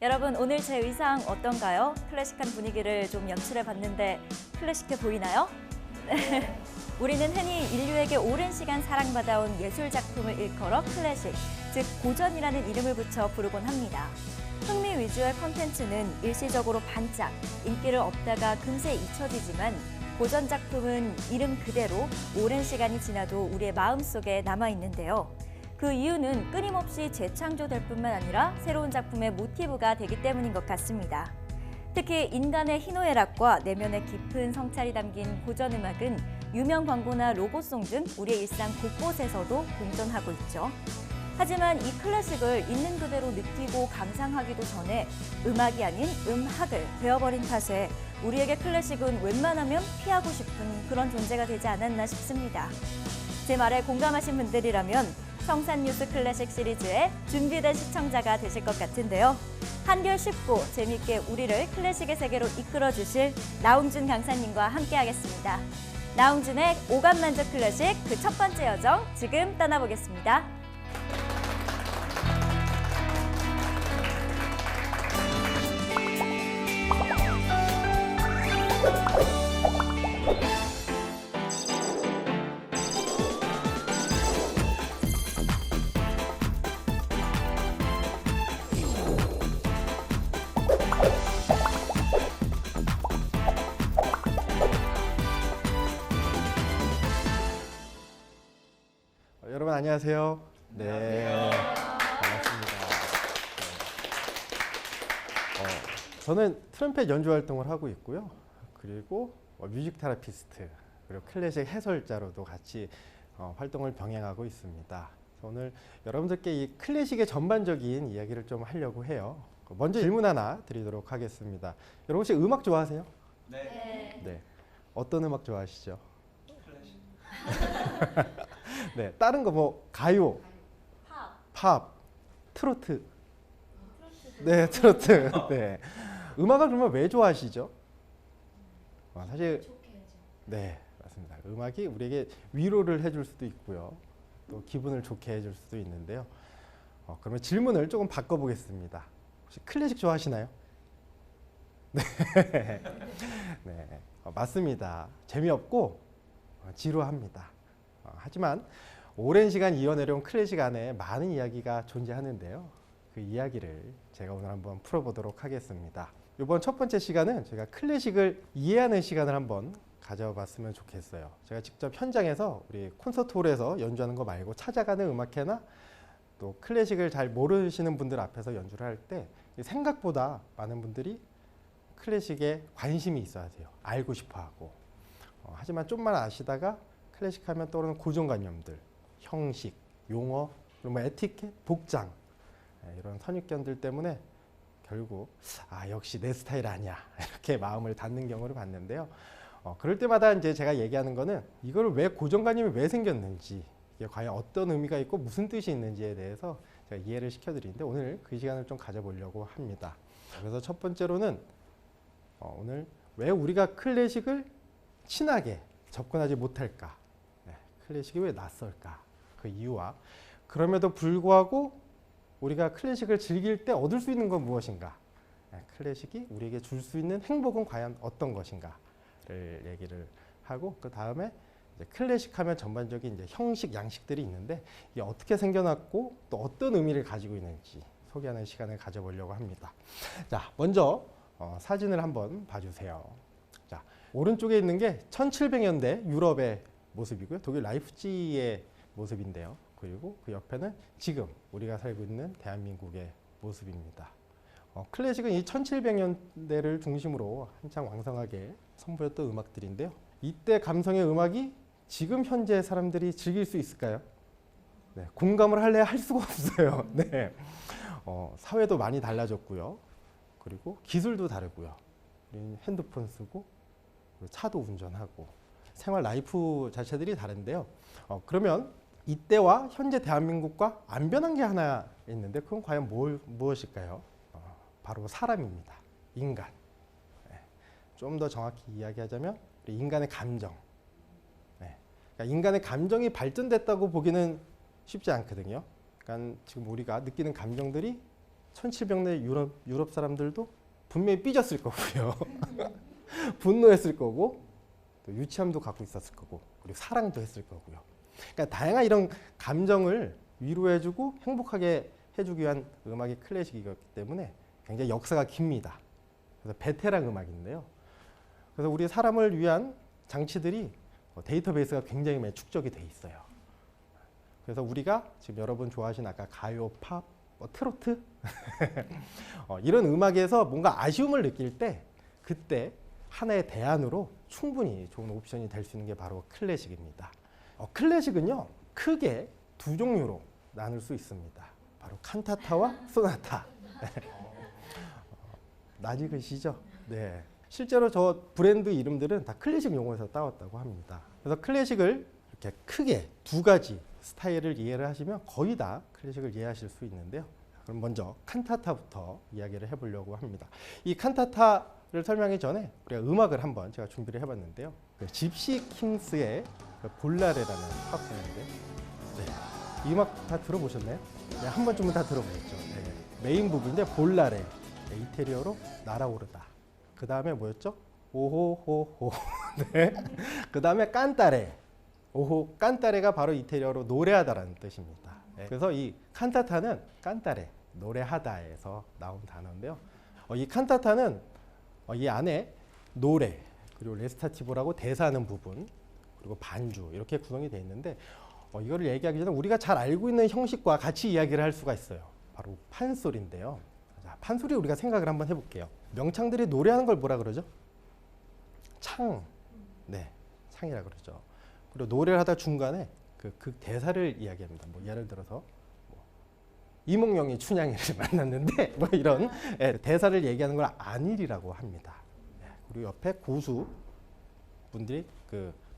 여러분, 오늘 제 의상 어떤가요? 클래식한 분위기를 좀 연출해 봤는데 클래식해 보이나요? 우리는 흔히 인류에게 오랜 시간 사랑받아온 예술 작품을 일컬어 클래식, 즉 고전이라는 이름을 붙여 부르곤 합니다. 흥미 위주의 콘텐츠는 일시적으로 반짝, 인기를 얻다가 금세 잊혀지지만 고전 작품은 이름 그대로 오랜 시간이 지나도 우리의 마음속에 남아있는데요. 그 이유는 끊임없이 재창조될 뿐만 아니라 새로운 작품의 모티브가 되기 때문인 것 같습니다. 특히 인간의 희노애락과 내면의 깊은 성찰이 담긴 고전 음악은 유명 광고나 로고송 등 우리의 일상 곳곳에서도 공존하고 있죠. 하지만 이 클래식을 있는 그대로 느끼고 감상하기도 전에 음악이 아닌 음학을 되어버린 탓에 우리에게 클래식은 웬만하면 피하고 싶은 그런 존재가 되지 않았나 싶습니다. 제 말에 공감하신 분들이라면 성산뉴스 클래식 시리즈에 준비된 시청자가 되실 것 같은데요. 한결 쉽고 재미있게 우리를 클래식의 세계로 이끌어주실 나홍준 강사님과 함께하겠습니다. 나홍준의 오감만족 클래식 그 첫 번째 여정 지금 떠나보겠습니다. 여러분 안녕하세요. 네, 반갑습니다. 저는 트럼펫 연주 활동을 하고 있고요. 그리고 뮤직 테라피스트, 그리고 클래식 해설자로도 같이 활동을 병행하고 있습니다. 오늘 여러분들께 이 클래식의 전반적인 이야기를 좀 하려고 해요. 먼저 질문 하나 드리도록 하겠습니다. 여러분 혹시 음악 좋아하세요? 네. 어떤 음악 좋아하시죠? 클래식. 네, 다른 거 뭐 가요, 팝, 트로트. 네, 트로트. 네. 음악을 그러면 왜 좋아하시죠? 사실 네, 맞습니다. 음악이 우리에게 위로를 해줄 수도 있고요. 또 기분을 좋게 해줄 수도 있는데요. 그러면 질문을 조금 바꿔보겠습니다. 혹시 클래식 좋아하시나요? 네, 네, 맞습니다. 재미없고 지루합니다. 하지만 오랜 시간 이어내려온 클래식 안에 많은 이야기가 존재하는데요. 그 이야기를 제가 오늘 한번 풀어보도록 하겠습니다. 이번 첫 번째 시간은 제가 클래식을 이해하는 시간을 한번 가져봤으면 좋겠어요. 제가 직접 현장에서 우리 콘서트홀에서 연주하는 거 말고 찾아가는 음악회나 또 클래식을 잘 모르시는 분들 앞에서 연주를 할 때 생각보다 많은 분들이 클래식에 관심이 있어야 돼요. 알고 싶어하고. 하지만 좀만 아시다가 클래식 하면 떠오르는 고정관념들, 형식, 용어, 그리고 뭐 에티켓, 복장 이런 선입견들 때문에 결국 역시 내 스타일 아니야 이렇게 마음을 닫는 경우를 봤는데요. 그럴 때마다 이제 제가 얘기하는 거는 이걸 왜 고정관념이 왜 생겼는지, 이게 과연 어떤 의미가 있고 무슨 뜻이 있는지에 대해서 제가 이해를 시켜드리는데 오늘 그 시간을 좀 가져보려고 합니다. 그래서 첫 번째로는 오늘 왜 우리가 클래식을 친하게 접근하지 못할까? 클래식이 왜 낯설까? 그 이유와 그럼에도 불구하고 우리가 클래식을 즐길 때 얻을 수 있는 건 무엇인가? 클래식이 우리에게 줄 수 있는 행복은 과연 어떤 것인가를 얘기를 하고 그 다음에 클래식 하면 전반적인 이제 형식, 양식들이 있는데 이게 어떻게 생겨났고 또 어떤 의미를 가지고 있는지 소개하는 시간을 가져보려고 합니다. 자, 먼저 사진을 한번 봐주세요. 자, 오른쪽에 있는 게 1700년대 유럽의 모습이고요. 독일 라이프치히의 모습인데요. 그리고 그 옆에는 지금 우리가 살고 있는 대한민국의 모습입니다. 클래식은 이 1700년대를 중심으로 한창 왕성하게 선보였던 음악들인데요. 이때 감성의 음악이 지금 현재 사람들이 즐길 수 있을까요? 네, 공감을 할래야 할 수가 없어요. 네. 사회도 많이 달라졌고요. 그리고 기술도 다르고요. 우리는 핸드폰 쓰고 차도 운전하고 생활 라이프 자체들이 다른데요. 그러면 이때와 현재 대한민국과 안 변한 게 하나 있는데 그건 과연 무엇일까요? 바로 사람입니다. 인간. 네. 좀 더 정확히 이야기하자면 우리 인간의 감정. 네. 그러니까 인간의 감정이 발전됐다고 보기는 쉽지 않거든요. 그러니까 지금 우리가 느끼는 감정들이 1700년 유럽 사람들도 분명히 삐졌을 거고요. 분노했을 거고 또 유치함도 갖고 있었을 거고 그리고 사랑도 했을 거고요. 그러니까 다양한 이런 감정을 위로해주고 행복하게 해주기 위한 음악이 클래식이기 때문에 굉장히 역사가 깁니다. 그래서 베테랑 음악인데요. 그래서 우리 사람을 위한 장치들이 데이터베이스가 굉장히 많이 축적이 돼 있어요. 그래서 우리가 지금 여러분 좋아하시는 아까 가요, 팝, 트로트 이런 음악에서 뭔가 아쉬움을 느낄 때 그때 하나의 대안으로 충분히 좋은 옵션이 될 수 있는 게 바로 클래식입니다. 클래식은요 크게 두 종류로 나눌 수 있습니다. 바로 칸타타와 소나타. 낯익으시죠? 네. 실제로 저 브랜드 이름들은 다 클래식 용어에서 따왔다고 합니다. 그래서 클래식을 이렇게 크게 두 가지 스타일을 이해를 하시면 거의 다 클래식을 이해하실 수 있는데요. 그럼 먼저 칸타타부터 이야기를 해보려고 합니다. 이 칸타타를 설명하기 전에 우리가 음악을 한번 제가 준비를 해봤는데요. 집시 킹스의 볼라레라는 팝송인데 이 음악 다 들어보셨나요? 네, 한 번쯤은 다 들어보셨죠. 네. 메인 부분인데 볼라레, 이태리어로 날아오르다. 그 다음에 뭐였죠? 오호호호. 네. 그 다음에 깐따레. 오호, 깐따레가 바로 이태리어로 노래하다라는 뜻입니다. 네. 그래서 이 칸타타는 깐따레, 노래하다에서 나온 단어인데요. 이 칸타타는 이 안에 노래, 그리고 레스타티보라고 대사하는 부분, 그리고 반주 이렇게 구성이 되어 있는데 이거를 얘기하기 전에 우리가 잘 알고 있는 형식과 같이 이야기를 할 수가 있어요. 바로 판소리인데요. 자, 판소리 우리가 생각을 한번 해볼게요. 명창들이 노래하는 걸 뭐라 그러죠? 창. 네, 창이라 그러죠. 그리고 노래를 하다 중간에 그 대사를 이야기합니다. 뭐 예를 들어서 이몽룡이 춘향이를 만났는데 뭐 이런 대사를 얘기하는 걸 안일이라고 합니다. 그리고 옆에 고수 분들이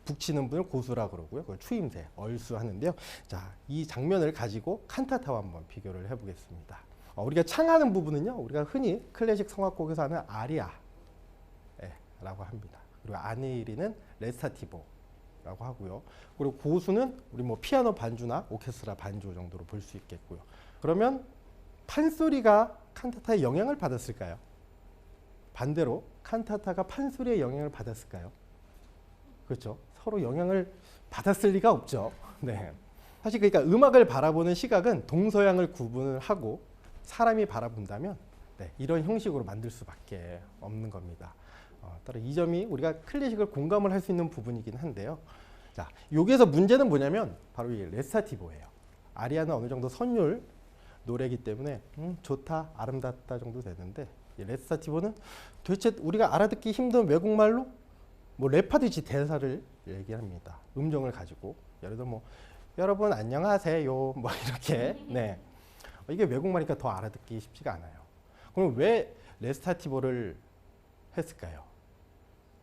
북치는 분을 고수라고 그러고요. 그걸 추임새, 얼수 하는데요. 자, 이 장면을 가지고 칸타타와 한번 비교를 해보겠습니다. 우리가 창하는 부분은요, 우리가 흔히 클래식 성악곡에서 하는 아리아라고 합니다. 그리고 아니리는 레스타티보라고 하고요. 그리고 고수는 우리 뭐 피아노 반주나 오케스트라 반주 정도로 볼 수 있겠고요. 그러면 판소리가 칸타타의 영향을 받았을까요? 반대로 칸타타가 판소리의 영향을 받았을까요? 그렇죠. 서로 영향을 받았을 리가 없죠. 네. 사실 그러니까 음악을 바라보는 시각은 동서양을 구분을 하고 사람이 바라본다면 이런 형식으로 만들 수밖에 없는 겁니다. 따라 이 점이 우리가 클래식을 공감을 할 수 있는 부분이긴 한데요. 자, 여기에서 문제는 뭐냐면 바로 이 레스타티보예요. 아리아는 어느 정도 선율 노래이기 때문에 좋다, 아름답다 정도 되는데 이 레스타티보는 도대체 우리가 알아듣기 힘든 외국말로 뭐 랩하듯이 대사를 얘기합니다. 음정을 가지고 예를 들어 뭐 여러분 안녕하세요 뭐 이렇게 이게 외국말이니까 더 알아듣기 쉽지가 않아요. 그럼 왜 레스타티보를 했을까요?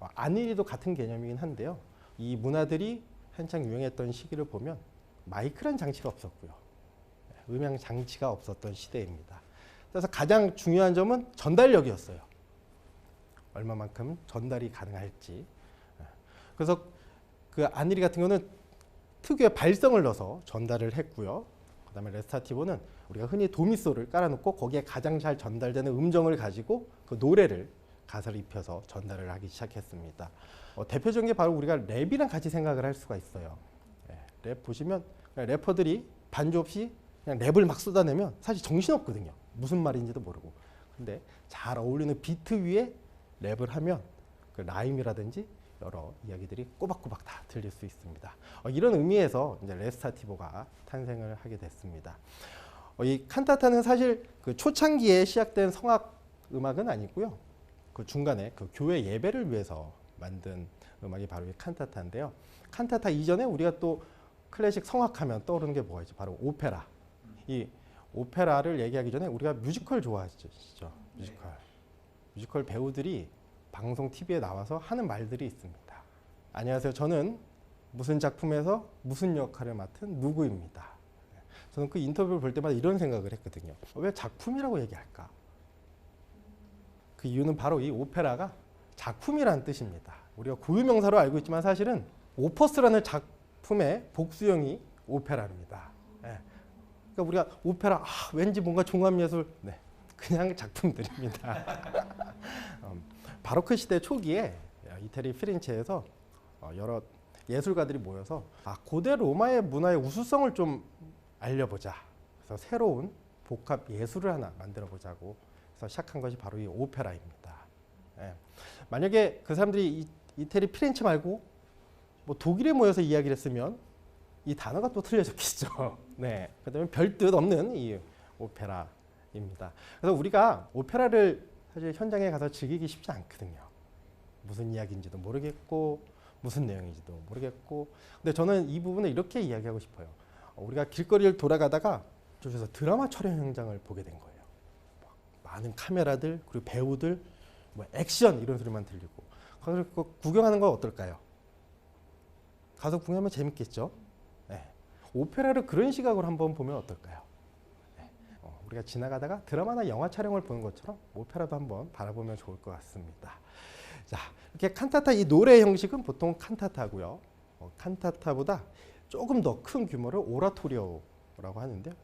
안일이도 같은 개념이긴 한데요. 이 문화들이 한창 유행했던 시기를 보면 마이크란 장치가 없었고요. 음향 장치가 없었던 시대입니다. 그래서 가장 중요한 점은 전달력이었어요. 얼마만큼 전달이 가능할지. 그래서 그 안일이 같은 경우는 특유의 발성을 넣어서 전달을 했고요. 그 다음에 레스타티보는 우리가 흔히 도미소를 깔아놓고 거기에 가장 잘 전달되는 음정을 가지고 그 노래를 가사를 입혀서 전달을 하기 시작했습니다. 대표적인 게 바로 우리가 랩이랑 같이 생각을 할 수가 있어요. 랩 보시면 래퍼들이 반주 없이 그냥 랩을 막 쏟아내면 사실 정신없거든요. 무슨 말인지도 모르고. 근데 잘 어울리는 비트 위에 랩을 하면 그 라임이라든지 여러 이야기들이 꼬박꼬박 다 들릴 수 있습니다. 이런 의미에서 이제 레스타티보가 탄생을 하게 됐습니다. 이 칸타타는 사실 그 초창기에 시작된 성악 음악은 아니고요. 그 중간에 그 교회 예배를 위해서 만든 음악이 바로 이 칸타타인데요. 칸타타 이전에 우리가 또 클래식 성악하면 떠오르는 게 뭐가 있죠? 바로 오페라. 이 오페라를 얘기하기 전에 우리가 뮤지컬 좋아하시죠? 뮤지컬 배우들이 방송 TV에 나와서 하는 말들이 있습니다. 안녕하세요. 저는 무슨 작품에서 무슨 역할을 맡은 누구입니다. 저는 그 인터뷰를 볼 때마다 이런 생각을 했거든요. 왜 작품이라고 얘기할까? 그 이유는 바로 이 오페라가 작품이라는 뜻입니다. 우리가 고유명사로 알고 있지만 사실은 오퍼스라는 작품의 복수형이 오페라입니다. 그러니까 우리가 오페라 왠지 뭔가 종합예술 그냥 작품들입니다. 바로크 시대 초기에 이태리 피렌체에서 여러 예술가들이 모여서 고대 로마의 문화의 우수성을 좀 알려보자. 그래서 새로운 복합 예술을 하나 만들어 보자고 해서 시작한 것이 바로 이 오페라입니다. 예. 만약에 그 사람들이 이태리 피렌체 말고 뭐 독일에 모여서 이야기를 했으면 이 단어가 또 틀려졌겠죠. 네. 그다음에 별뜻 없는 이 오페라입니다. 그래서 우리가 오페라를 사실 현장에 가서 즐기기 쉽지 않거든요. 무슨 이야기인지도 모르겠고 무슨 내용인지도 모르겠고. 근데 저는 이 부분을 이렇게 이야기하고 싶어요. 우리가 길거리를 돌아가다가 저기서 드라마 촬영 현장을 보게 된 거예요. 많은 카메라들 그리고 배우들 뭐 액션 이런 소리만 들리고. 가서 구경하는 건 어떨까요? 가서 구경하면 재밌겠죠. 네. 오페라를 그런 시각으로 한번 보면 어떨까요? 네. 우리가 지나가다가 드라마나 영화 촬영을 보는 것처럼 오페라도 한번 바라보면 좋을 것 같습니다. 자, 이렇게 칸타타 이 노래 형식은 보통 칸타타고요. 칸타타보다 조금 더 큰 규모를 오라토리오라고 하는데요.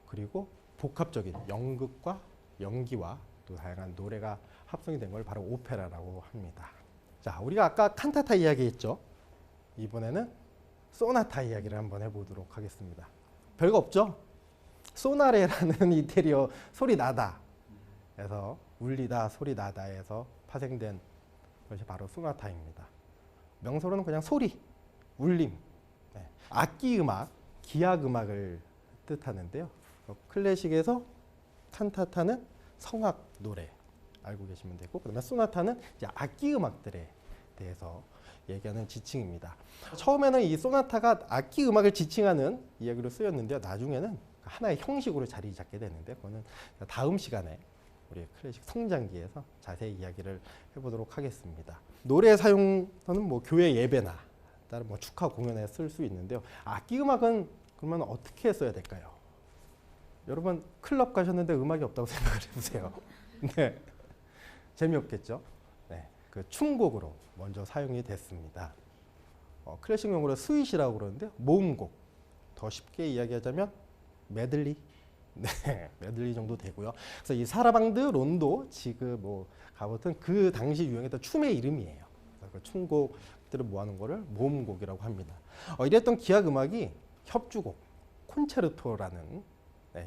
그리고 복합적인 연극과 연기와 또 다양한 노래가 합성이 된 걸 바로 오페라라고 합니다. 자, 우리가 아까 칸타타 이야기했죠. 이번에는 소나타 이야기를 한번 해보도록 하겠습니다. 별거 없죠? 소나레라는 이태리어 소리 나다 에서 울리다 소리 나다에서 파생된 것이 바로 소나타입니다. 명소로는 그냥 소리, 울림, 네. 악기 음악, 기악 음악을 뜻하는데요. 클래식에서 칸타타는 성악 노래 알고 계시면 되고, 그다음에 소나타는 이제 악기 음악들에 대해서 얘기하는 지칭입니다. 처음에는 이 소나타가 악기 음악을 지칭하는 이야기로 쓰였는데요. 나중에는 하나의 형식으로 자리 잡게 되는데, 그거는 다음 시간에 우리 클래식 성장기에서 자세히 이야기를 해보도록 하겠습니다. 노래 사용서는 뭐 교회 예배나 다른 뭐 축하 공연에 쓸 수 있는데요. 악기 음악은 그러면 어떻게 써야 될까요? 여러분 클럽 가셨는데 음악이 없다고 생각을 해보세요. 네, 재미없겠죠? 네, 그 춤곡으로 먼저 사용이 됐습니다. 클래식 용어로 스윗이라고 그러는데 모음곡. 더 쉽게 이야기하자면 메들리. 네, 메들리 정도 되고요. 그래서 이 사라방드, 론도, 지그, 뭐 가보튼 그 당시 유행했던 춤의 이름이에요. 그 춤곡들을 모아놓은 거를 모음곡이라고 합니다. 이랬던 기악 음악이 협주곡, 콘체르토라는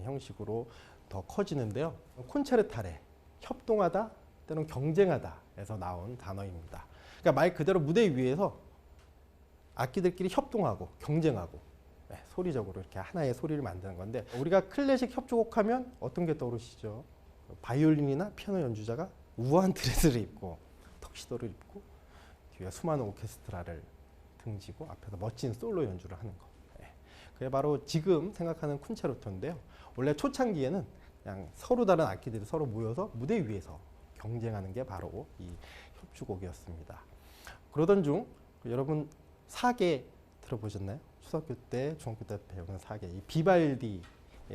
형식으로 더 커지는데요. 콘체르타레, 협동하다 또는 경쟁하다에서 나온 단어입니다. 그러니까 말 그대로 무대 위에서 악기들끼리 협동하고 경쟁하고 소리적으로 이렇게 하나의 소리를 만드는 건데, 우리가 클래식 협주곡하면 어떤 게 떠오르시죠? 바이올린이나 피아노 연주자가 우아한 드레스를 입고 턱시도를 입고 뒤에 수많은 오케스트라를 등지고 앞에서 멋진 솔로 연주를 하는 거. 그게 바로 지금 생각하는 콘체르토인데요. 원래 초창기에는 그냥 서로 다른 악기들이 서로 모여서 무대 위에서 경쟁하는 게 바로 이 협주곡이었습니다. 그러던 중 여러분 사계 들어보셨나요? 초등학교 때, 중학교 때 배우는 사계, 이 비발디의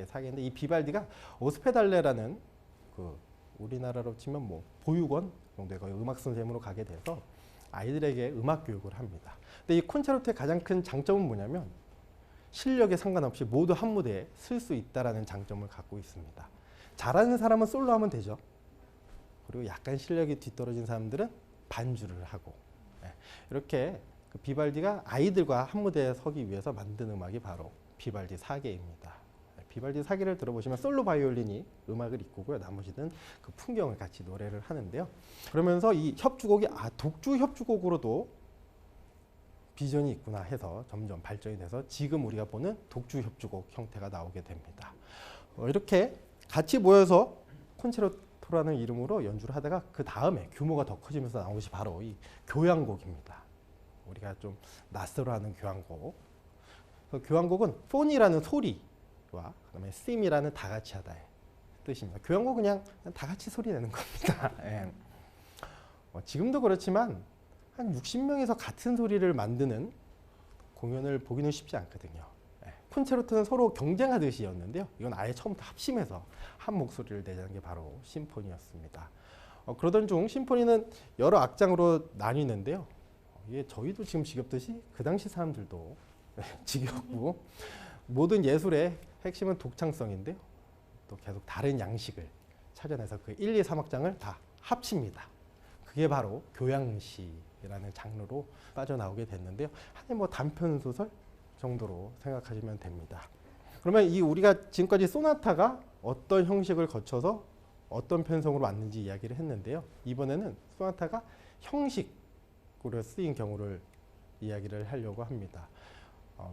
사계인데, 이 비발디가 오스페달레라는 그 우리나라로 치면 뭐 보육원 정도의 음악 선생님으로 가게 돼서 아이들에게 음악 교육을 합니다. 근데 이 콘체르토의 가장 큰 장점은 뭐냐면 실력에 상관없이 모두 한 무대에 쓸 수 있다라는 장점을 갖고 있습니다. 잘하는 사람은 솔로 하면 되죠. 그리고 약간 실력이 뒤떨어진 사람들은 반주를 하고, 이렇게 그 비발디가 아이들과 한 무대에 서기 위해서 만든 음악이 바로 비발디 사계입니다. 비발디 사계를 들어보시면 솔로 바이올린이 음악을 이끌고요. 나머지는 그 풍경을 같이 노래를 하는데요. 그러면서 이 협주곡이 독주 협주곡으로도 비전이 있구나 해서 점점 발전이 돼서 지금 우리가 보는 독주 협주곡 형태가 나오게 됩니다. 이렇게 같이 모여서 콘체르토라는 이름으로 연주를 하다가 그 다음에 규모가 더 커지면서 나온 것이 바로 이 교향곡입니다. 우리가 좀 낯설어하는 교향곡. 교향곡은 폰이라는 소리와 그다음에 심이라는 다 같이 하다의 뜻입니다. 교향곡은 그냥 다 같이 소리 내는 겁니다. 예. 지금도 그렇지만 한 60명에서 같은 소리를 만드는 공연을 보기는 쉽지 않거든요. 콘체르토는 서로 경쟁하듯이였는데요. 이건 아예 처음부터 합심해서 한 목소리를 내자는 게 바로 심포니였습니다. 그러던 중 심포니는 여러 악장으로 나뉘는데요. 이게 저희도 지금 지겹듯이 그 당시 사람들도 지겹고, 모든 예술의 핵심은 독창성인데요. 또 계속 다른 양식을 찾아내서 그 1, 2, 3악장을 다 합칩니다. 그게 바로 교향시라는 장르로 빠져나오게 됐는데요. 하나의 뭐 단편 소설 정도로 생각하시면 됩니다. 그러면 이 우리가 지금까지 소나타가 어떤 형식을 거쳐서 어떤 편성으로 왔는지 이야기를 했는데요. 이번에는 소나타가 형식으로 쓰인 경우를 이야기를 하려고 합니다.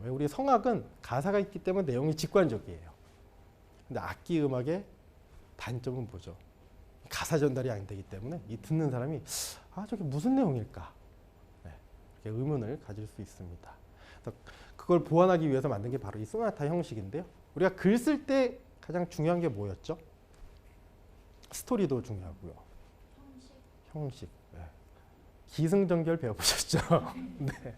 왜 우리 성악은 가사가 있기 때문에 내용이 직관적이에요. 근데 악기 음악의 단점은 뭐죠? 가사 전달이 안 되기 때문에 이 듣는 사람이 저게 무슨 내용일까? 네, 이렇게 의문을 가질 수 있습니다. 그래서 그걸 보완하기 위해서 만든 게 바로 이 소나타 형식인데요. 우리가 글 쓸 때 가장 중요한 게 뭐였죠? 스토리도 중요하고요. 형식. 네. 기승전결 배워보셨죠? 네.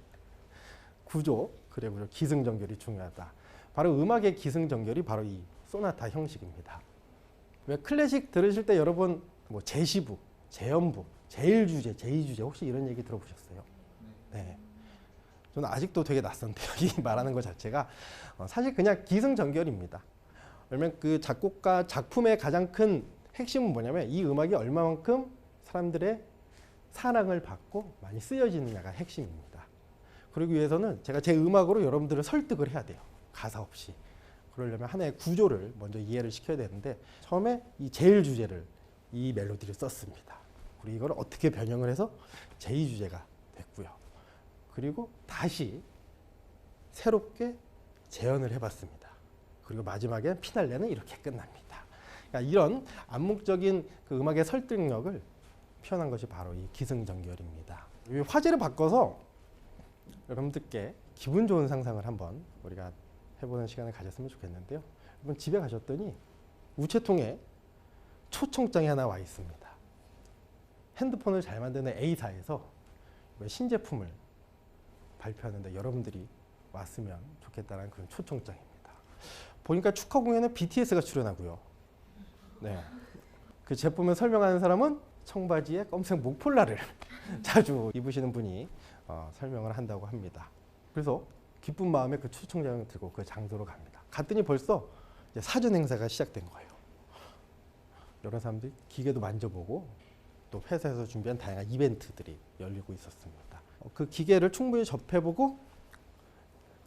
구조, 그래 보죠. 기승전결이 중요하다. 바로 음악의 기승전결이 바로 이 소나타 형식입니다. 왜 클래식 들으실 때 여러분 뭐 제시부, 제연부, 제1주제, 제2주제 혹시 이런 얘기 들어보셨어요? 네. 저는 아직도 되게 낯선데요. 이 말하는 것 자체가 사실 그냥 기승전결입니다. 왜냐면 그 작곡가 작품의 가장 큰 핵심은 뭐냐면 이 음악이 얼마만큼 사람들의 사랑을 받고 많이 쓰여지느냐가 핵심입니다. 그러기 위해서는 제가 제 음악으로 여러분들을 설득을 해야 돼요. 가사 없이. 그러려면 하나의 구조를 먼저 이해를 시켜야 되는데 처음에 이 제일 주제를 이 멜로디를 썼습니다. 그리고 이걸 어떻게 변형을 해서 제2 주제가 됐고요. 그리고 다시 새롭게 재현을 해봤습니다. 그리고 마지막에 피날레는 이렇게 끝납니다. 그러니까 이런 암묵적인 그 음악의 설득력을 표현한 것이 바로 이 기승전결입니다. 이 화제를 바꿔서 여러분들께 기분 좋은 상상을 한번 우리가 해보는 시간을 가졌으면 좋겠는데요. 여러분 집에 가셨더니 우체통에 초청장이 하나 와 있습니다. 핸드폰을 잘 만드는 A사에서 신제품을 발표하는데 여러분들이 왔으면 좋겠다는 그런 초청장입니다. 보니까 축하 공연에 BTS가 출연하고요. 네. 그 제품을 설명하는 사람은 청바지에 검은색 목폴라를 자주 입으시는 분이 설명을 한다고 합니다. 그래서 기쁜 마음에 그 초청장을 들고 그 장소로 갑니다. 갔더니 벌써 이제 사전 행사가 시작된 거예요. 여러 사람들이 기계도 만져보고 또 회사에서 준비한 다양한 이벤트들이 열리고 있었습니다. 그 기계를 충분히 접해보고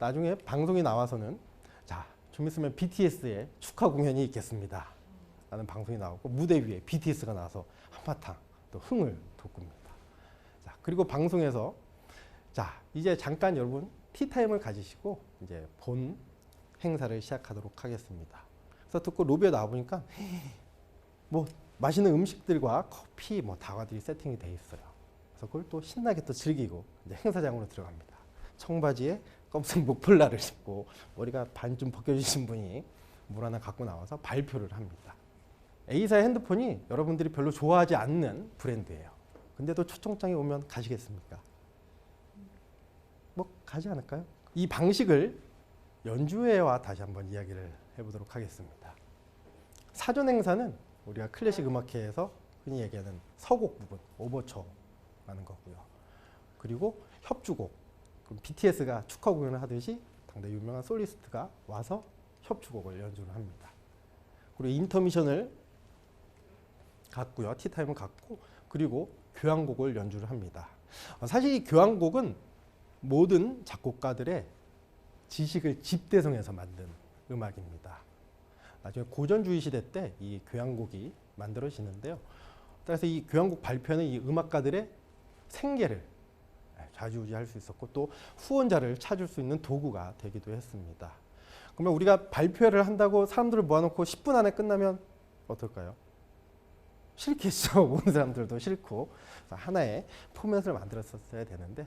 나중에 방송이 나와서는 자, 좀 있으면 BTS의 축하 공연이 있겠습니다. 라는 방송이 나오고 무대 위에 BTS가 나와서 한바탕 또 흥을 돋굽니다. 자, 그리고 방송에서 자, 이제 잠깐 여러분 티타임을 가지시고 이제 본 행사를 시작하도록 하겠습니다. 그래서 듣고 로비에 나와보니까 뭐 맛있는 음식들과 커피, 뭐 다과들이 세팅이 돼 있어요. 그래서 그걸 또 신나게 또 즐기고 이제 행사장으로 들어갑니다. 청바지에 검은색 목폴라를 입고 머리가 반쯤 벗겨지신 분이 물 하나 갖고 나와서 발표를 합니다. A사의 핸드폰이 여러분들이 별로 좋아하지 않는 브랜드예요. 근데도 초청장이 오면 가시겠습니까? 뭐 가지 않을까요? 이 방식을 연주회와 다시 한번 이야기를 해보도록 하겠습니다. 사전 행사는 우리가 클래식 음악회에서 흔히 얘기하는 서곡 부분, 오버처라는 거고요. 그리고 협주곡, 그럼 BTS가 축하 공연을 하듯이 당대 유명한 솔리스트가 와서 협주곡을 연주를 합니다. 그리고 인터미션을 갖고요, 티타임을 갖고 그리고 교향곡을 연주를 합니다. 사실 이 교향곡은 모든 작곡가들의 지식을 집대성해서 만든 음악입니다. 나중에 고전주의 시대 때 이 교향곡이 만들어지는데요. 따라서 이 교향곡 발표는 이 음악가들의 생계를 좌지우지할 수 있었고 또 후원자를 찾을 수 있는 도구가 되기도 했습니다. 그러면 우리가 발표를 한다고 사람들을 모아놓고 10분 안에 끝나면 어떨까요? 싫겠죠. 모든 사람들도 싫고 하나의 포맷을 만들었어야 되는데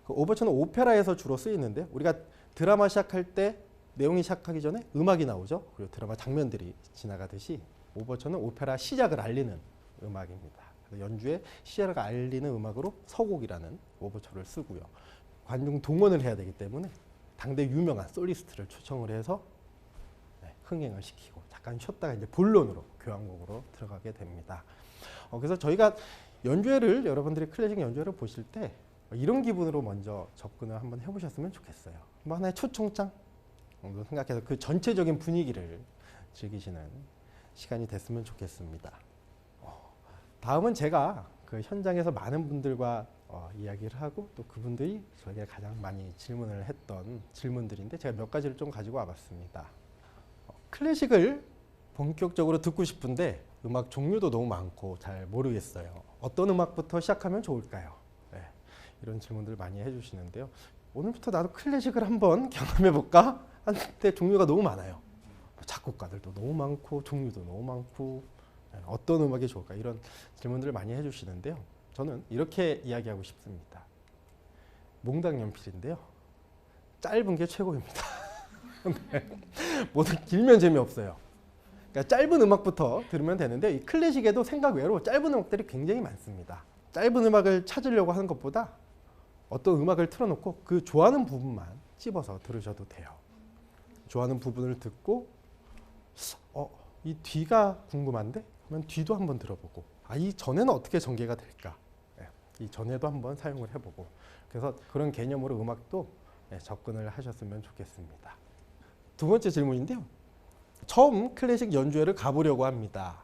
그 오버처는 오페라에서 주로 쓰이는데 우리가 드라마 시작할 때 내용이 시작하기 전에 음악이 나오죠. 그리고 드라마 장면들이 지나가듯이 오버처는 오페라 시작을 알리는 음악입니다. 연주의 시작을 알리는 음악으로 서곡이라는 오버처를 쓰고요. 관중 동원을 해야 되기 때문에 당대 유명한 솔리스트를 초청을 해서 흥행을 시키고 잠깐 쉬었다가 이제 본론으로 교향곡으로 들어가게 됩니다. 그래서 저희가 연주회를 여러분들이 클래식 연주회를 보실 때 이런 기분으로 먼저 접근을 한번 해보셨으면 좋겠어요. 뭐 하나의 초청장 정도 생각해서 그 전체적인 분위기를 즐기시는 시간이 됐으면 좋겠습니다. 다음은 제가 그 현장에서 많은 분들과 이야기를 하고 또 그분들이 저에게 가장 많이 질문을 했던 질문들인데 제가 몇 가지를 좀 가지고 와봤습니다. 클래식을 본격적으로 듣고 싶은데 음악 종류도 너무 많고 잘 모르겠어요. 어떤 음악부터 시작하면 좋을까요? 네, 이런 질문들 많이 해주시는데요. 오늘부터 나도 클래식을 한번 경험해볼까? 하는데 종류가 너무 많아요. 작곡가들도 너무 많고 종류도 너무 많고 어떤 음악이 좋을까? 이런 질문들을 많이 해주시는데요. 저는 이렇게 이야기하고 싶습니다. 몽당 연필인데요. 짧은 게 최고입니다. 네. 모두 길면 재미없어요. 그러니까 짧은 음악부터 들으면 되는데 이 클래식에도 생각 외로 짧은 음악들이 굉장히 많습니다. 짧은 음악을 찾으려고 하는 것보다 어떤 음악을 틀어놓고 그 좋아하는 부분만 찝어서 들으셔도 돼요. 좋아하는 부분을 듣고 이 뒤가 궁금한데? 그러면 뒤도 한번 들어보고 이 전에는 어떻게 전개가 될까? 이 전에도 한번 사용을 해보고 그래서 그런 개념으로 음악도 접근을 하셨으면 좋겠습니다. 두 번째 질문인데요. 처음 클래식 연주회를 가보려고 합니다.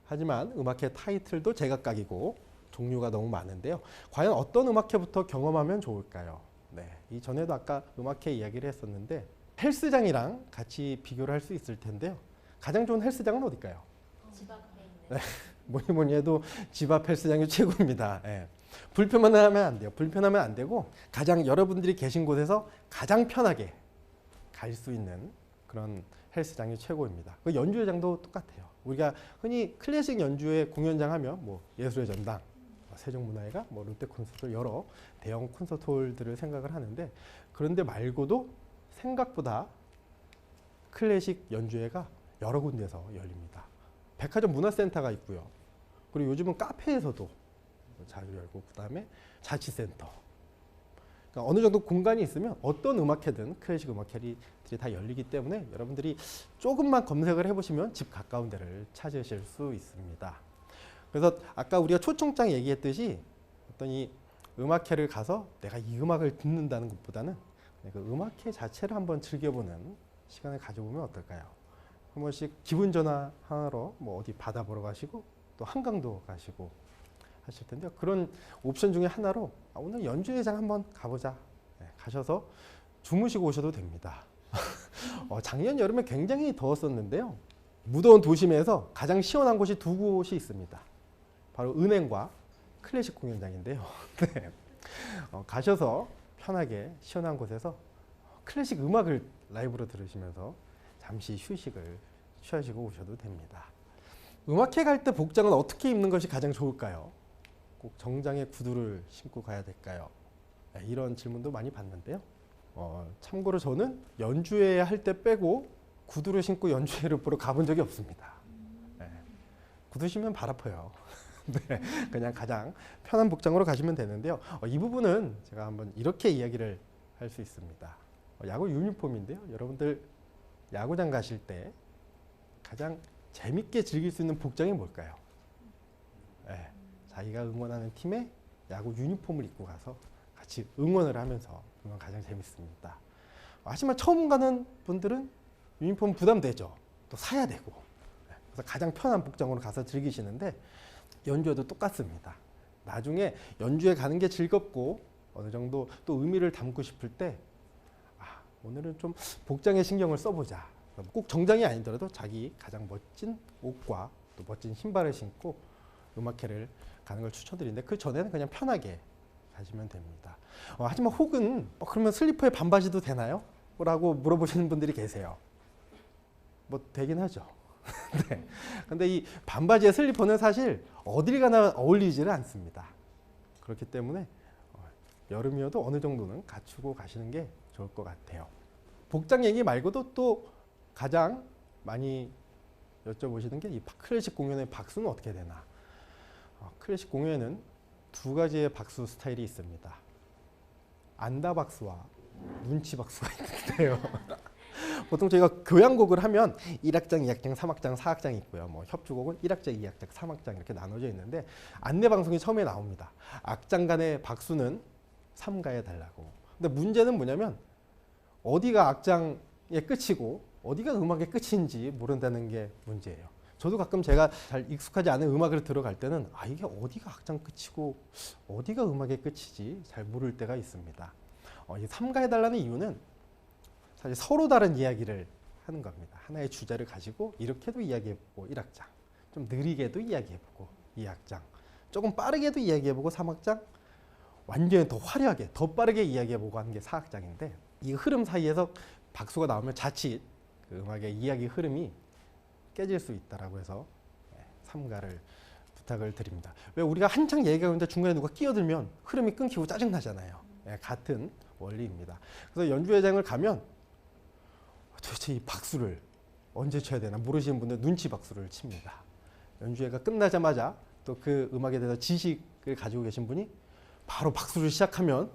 하지만 음악회 타이틀도 제각각이고 종류가 너무 많은데요. 과연 어떤 음악회부터 경험하면 좋을까요? 네, 이 전에도 아까 음악회 이야기를 했었는데 헬스장이랑 같이 비교를 할 수 있을 텐데요. 가장 좋은 헬스장은 어딜까요? 집 앞에 있는. 네, 뭐니 해도 집 앞 헬스장이 최고입니다. 네. 불편하면 안 돼요. 불편하면 안 되고 가장 여러분들이 계신 곳에서 가장 편하게 갈 수 있는 그런 헬스장이 최고입니다. 그 연주회장도 똑같아요. 우리가 흔히 클래식 연주회 공연장 하면 뭐 예술의 전당, 세종문화회관, 뭐 롯데콘서트 여러 대형 콘서트홀들을 생각을 하는데 그런데 말고도 생각보다 클래식 연주회가 여러 군데서 열립니다. 백화점 문화센터가 있고요. 그리고 요즘은 카페에서도 자주 열고 그다음에 자치센터. 그러니까 어느 정도 공간이 있으면 어떤 음악회든 클래식 음악회들이 다 열리기 때문에 여러분들이 조금만 검색을 해보시면 집 가까운 데를 찾으실 수 있습니다. 그래서 아까 우리가 초청장 얘기했듯이 어떤 이 음악회를 가서 내가 이 음악을 듣는다는 것보다는 그 음악회 자체를 한번 즐겨보는 시간을 가져보면 어떨까요? 한 번씩 기분 전환 하러 뭐 어디 바다 보러 가시고 또 한강도 가시고 하실 텐데요. 그런 옵션 중에 하나로 오늘 연주회장 한번 가보자. 가셔서 주무시고 오셔도 됩니다. 작년 여름에 굉장히 더웠었는데요. 무더운 도심에서 가장 시원한 곳이 두 곳이 있습니다. 바로 은행과 클래식 공연장인데요. 네. 가셔서 편하게 시원한 곳에서 클래식 음악을 라이브로 들으시면서 잠시 휴식을 취하시고 오셔도 됩니다. 음악회 갈 때 복장은 어떻게 입는 것이 가장 좋을까요? 꼭 정장에 구두를 신고 가야 될까요? 이런 질문도 많이 받는데요. 참고로 저는 연주회 할 때 빼고 구두를 신고 연주회를 보러 가본 적이 없습니다. 구두 신으면 발 아파요. 네, 그냥 가장 편한 복장으로 가시면 되는데요. 이 부분은 제가 한번 이렇게 이야기를 할 수 있습니다. 야구 유니폼인데요. 여러분들 야구장 가실 때 가장 재밌게 즐길 수 있는 복장이 뭘까요? 자기가 응원하는 팀의 야구 유니폼을 입고 가서 같이 응원을 하면서 그건 가장 재밌습니다. 하지만 처음 가는 분들은 유니폼 부담되죠. 또 사야 되고. 그래서 가장 편한 복장으로 가서 즐기시는데 연주회도 똑같습니다. 나중에 연주회 가는 게 즐겁고 어느 정도 또 의미를 담고 싶을 때 오늘은 좀 복장에 신경을 써보자. 꼭 정장이 아니더라도 자기 가장 멋진 옷과 또 멋진 신발을 신고 음악회를 가는 걸 추천드리는데 그 전에는 그냥 편하게 가시면 됩니다. 하지만 혹은 그러면 슬리퍼에 반바지도 되나요? 라고 물어보시는 분들이 계세요. 뭐 되긴 하죠. 네. 근데 이 반바지에 슬리퍼는 사실 어딜 가나 어울리지를 않습니다. 그렇기 때문에 여름이어도 어느 정도는 갖추고 가시는 게 좋을 것 같아요. 복장 얘기 말고도 또 가장 많이 여쭤보시는 게 이 클래식 공연의 박수는 어떻게 되나. 클래식 공연에는 두 가지의 박수 스타일이 있습니다. 안다 박수와 눈치 박수가 있는데요. 보통 저희가 교향곡을 하면 1악장, 2악장, 3악장, 4악장이 있고요. 뭐 협주곡은 1악장, 2악장, 3악장 이렇게 나눠져 있는데 안내 방송이 처음에 나옵니다. 악장 간의 박수는 삼가해 달라고. 근데 문제는 뭐냐면 어디가 악장의 끝이고 어디가 음악의 끝인지 모른다는 게 문제예요. 저도 가끔 제가 잘 익숙하지 않은 음악을 들어갈 때는 아 이게 어디가 악장 끝이고 어디가 음악의 끝이지 잘 모를 때가 있습니다. 이 삼가해달라는 이유는 사실 서로 다른 이야기를 하는 겁니다. 하나의 주제를 가지고 이렇게도 이야기해보고 1악장, 좀 느리게도 이야기해보고 2악장, 조금 빠르게도 이야기해보고 3악장, 완전히 더 화려하게 더 빠르게 이야기해보고 하는 게 4악장인데 이 흐름 사이에서 박수가 나오면 자칫 그 음악의 이야기 흐름이 깨질 수 있다라고 해서 삼가를 부탁을 드립니다. 왜 우리가 한창 얘기하고 있는데 중간에 누가 끼어들면 흐름이 끊기고 짜증나잖아요. 같은 원리입니다. 그래서 연주회장을 가면 도대체 이 박수를 언제 쳐야 되나 모르시는 분들 눈치 박수를 칩니다. 연주회가 끝나자마자 또 그 음악에 대해서 지식을 가지고 계신 분이 바로 박수를 시작하면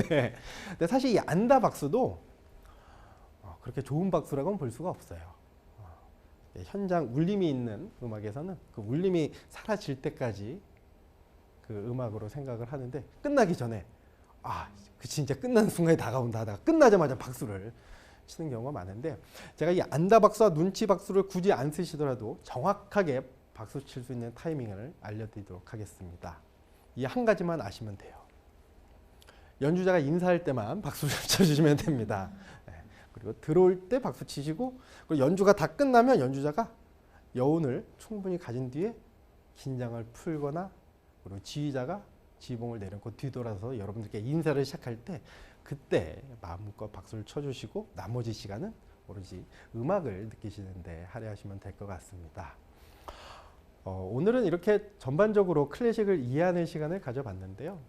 네. 근데 사실 이 안다 박수도 그렇게 좋은 박수라고는 볼 수가 없어요. 현장 울림이 있는 음악에서는 그 울림이 사라질 때까지 그 음악으로 생각을 하는데 끝나기 전에 그치 이제 끝나는 순간이 다가온다 하다가 끝나자마자 박수를 치는 경우가 많은데 제가 이 안다 박수와 눈치 박수를 굳이 안 쓰시더라도 정확하게 박수 칠 수 있는 타이밍을 알려드리도록 하겠습니다. 이 한 가지만 아시면 돼요. 연주자가 인사할 때만 박수를 쳐주시면 됩니다. 그리고 들어올 때 박수 치시고 그리고 연주가 다 끝나면 연주자가 여운을 충분히 가진 뒤에 긴장을 풀거나 그리고 지휘자가 지휘봉을 내려놓고 뒤돌아서 여러분들께 인사를 시작할 때 그때 마음껏 박수를 쳐주시고 나머지 시간은 오로지 음악을 느끼시는데 할애하시면 될 것 같습니다. 오늘은 이렇게 전반적으로 클래식을 이해하는 시간을 가져봤는데요.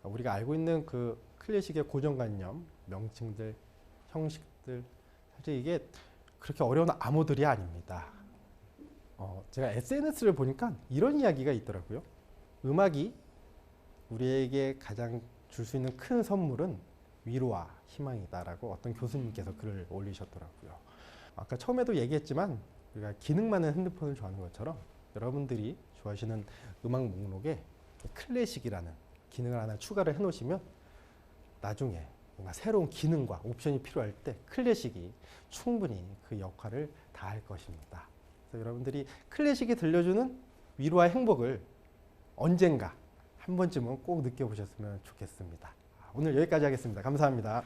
우리가 알고 있는 그 클래식의 고정관념, 명칭들, 형식들 사실 이게 그렇게 어려운 암호들이 아닙니다. 제가 SNS를 보니까 이런 이야기가 있더라고요. 음악이 우리에게 가장 줄 수 있는 큰 선물은 위로와 희망이다라고 어떤 교수님께서 글을 올리셨더라고요. 아까 처음에도 얘기했지만 우리가 기능 많은 핸드폰을 좋아하는 것처럼 여러분들이 좋아하시는 음악 목록에 클래식이라는 기능을 하나 추가를 해놓으시면 나중에 뭔가 새로운 기능과 옵션이 필요할 때 클래식이 충분히 그 역할을 다할 것입니다. 그래서 여러분들이 클래식이 들려주는 위로와 행복을 언젠가 한 번쯤은 꼭 느껴보셨으면 좋겠습니다. 오늘 여기까지 하겠습니다. 감사합니다.